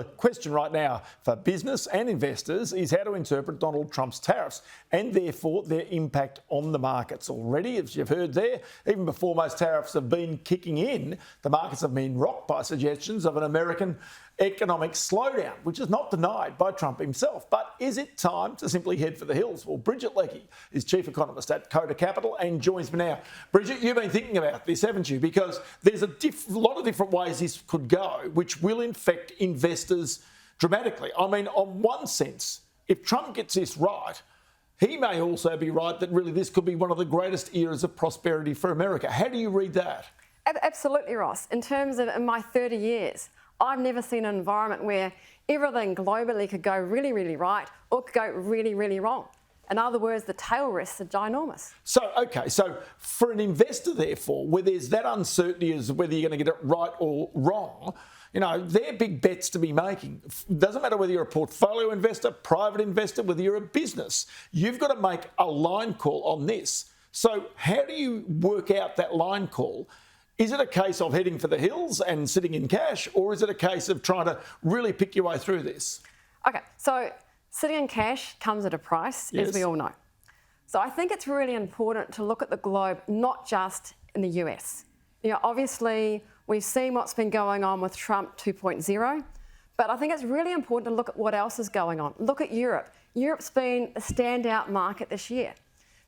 The question right now for business and investors is how to interpret Donald Trump's tariffs and therefore their impact on the markets. Already, as you've heard there, even before most tariffs have been kicking in, the markets have been rocked by suggestions of an American economic slowdown, which is not denied by Trump himself. But is it time to simply head for the hills? Well, Brigette Leckie is Chief Economist at Koda Capital and joins me now. Brigette, you've been thinking about this, haven't you? Because there's a lot of different ways this could go, which will infect investors dramatically. I mean, on one sense, if Trump gets this right, he may also be right that really this could be one of the greatest eras of prosperity for America. How do you read that? Absolutely, Ross. In terms of in my 30 years, I've never seen an environment where everything globally could go really, really right or could go really, really wrong. In other words, the tail risks are ginormous. So for an investor, therefore, where there's that uncertainty as whether you're going to get it right or wrong, you know, they're big bets to be making. Doesn't matter whether you're a portfolio investor, private investor, whether you're a business, you've got to make a line call on this. So how do you work out that line call? Is it a case of heading for the hills and sitting in cash, or is it a case of trying to really pick your way through this? Okay, so sitting in cash comes at a price, as we all know. So I think it's really important to look at the globe, not just in the US. You know, obviously, we've seen what's been going on with Trump 2.0, but I think it's really important to look at what else is going on. Look at Europe. Europe's been a standout market this year.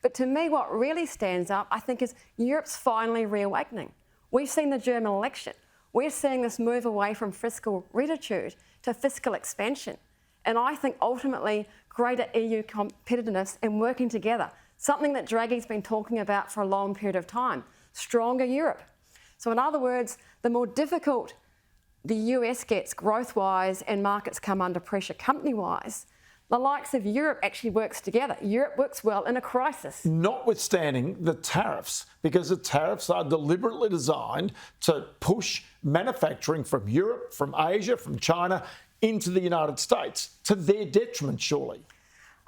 But to me, what really stands up, I think, is Europe's finally reawakening. We've seen the German election. We're seeing this move away from fiscal rectitude to fiscal expansion. And I think ultimately greater EU competitiveness and working together, something that Draghi's been talking about for a long period of time, stronger Europe. So in other words, the more difficult the US gets growth-wise and markets come under pressure company-wise, the likes of Europe actually works together. Europe works well in a crisis. Notwithstanding the tariffs, because the tariffs are deliberately designed to push manufacturing from Europe, from Asia, from China into the United States, to their detriment, surely.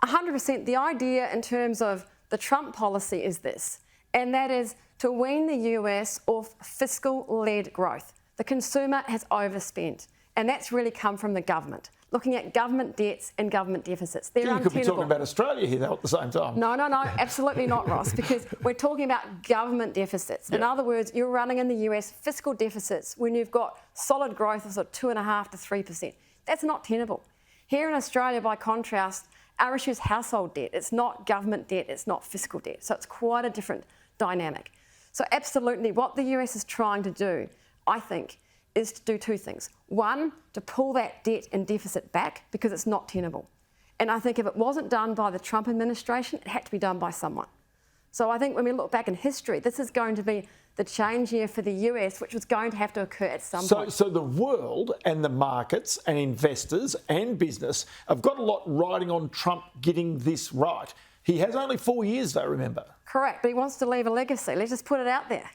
100%. The idea in terms of the Trump policy is this, and that is to wean the US off fiscal-led growth. The consumer has overspent, and that's really come from the government. Looking at government debts and government deficits. They're untenable. You could be talking about Australia here, though, at the same time. No, absolutely not, Ross, because we're talking about government deficits. In other words, you're running in the US fiscal deficits when you've got solid growth of sort of 2.5% to 3%. That's not tenable. Here in Australia, by contrast, our issue is household debt. It's not government debt, it's not fiscal debt. So it's quite a different dynamic. So absolutely, what the US is trying to do, I think, is to do two things. One, to pull that debt and deficit back because it's not tenable. And I think if it wasn't done by the Trump administration, it had to be done by someone. So I think when we look back in history, this is going to be the change year for the US, which was going to have to occur at some point. So the world and the markets and investors and business have got a lot riding on Trump getting this right. He has only 4 years, though, remember. Correct, but he wants to leave a legacy. Let's just put it out there.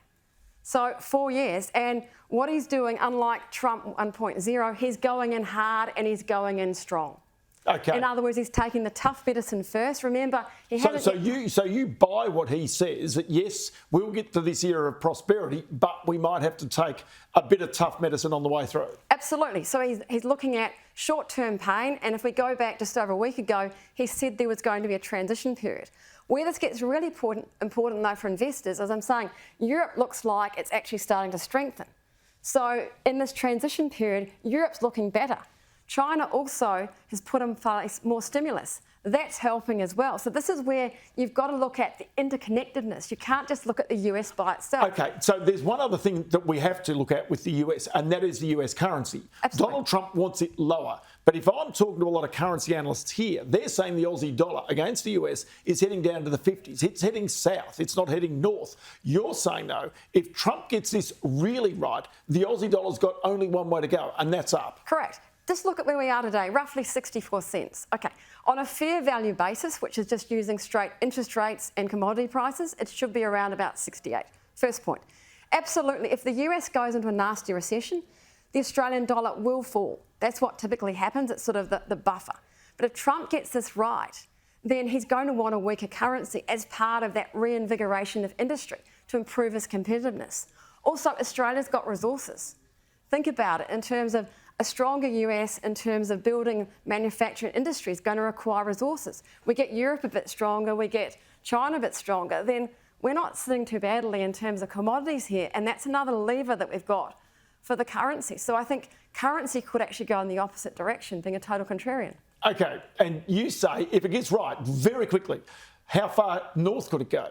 So 4 years, and what he's doing, unlike Trump 1.0, he's going in hard and he's going in strong. Okay. In other words, he's taking the tough medicine first. Remember, he hasn't... So you buy what he says, that yes, we'll get to this era of prosperity, but we might have to take a bit of tough medicine on the way through. Absolutely. So he's looking at short-term pain, and if we go back just over a week ago, he said there was going to be a transition period. Where this gets really important though for investors, as I'm saying, Europe looks like it's actually starting to strengthen. So in this transition period, Europe's looking better. China also has put in place more stimulus. That's helping as well. So this is where you've got to look at the interconnectedness. You can't just look at the US by itself. Okay, so there's one other thing that we have to look at with the US, and that is the US currency. Absolutely. Donald Trump wants it lower. But if I'm talking to a lot of currency analysts here, they're saying the Aussie dollar against the US is heading down to the 50s. It's heading south. It's not heading north. You're saying, though, if Trump gets this really right, the Aussie dollar's got only one way to go, and that's up. Correct. Just look at where we are today, roughly 64 cents. Okay, on a fair value basis, which is just using straight interest rates and commodity prices, it should be around about 68. First point. Absolutely, if the US goes into a nasty recession, the Australian dollar will fall. That's what typically happens. It's sort of the buffer. But if Trump gets this right, then he's going to want a weaker currency as part of that reinvigoration of industry to improve his competitiveness. Also, Australia's got resources. Think about it in terms of a stronger US in terms of building manufacturing industry is going to require resources. We get Europe a bit stronger, we get China a bit stronger, then we're not sitting too badly in terms of commodities here, and that's another lever that we've got for the currency. So I think currency could actually go in the opposite direction, being a total contrarian. Okay, and you say if it gets right very quickly, how far north could it go?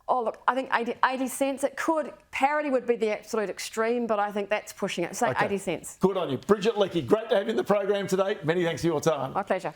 Oh, look, I think 80 cents. It could, parity would be the absolute extreme, but I think that's pushing it. Say 80 cents. Good on you. Brigette Leckie, great to have you in the program today. Many thanks for your time. My pleasure.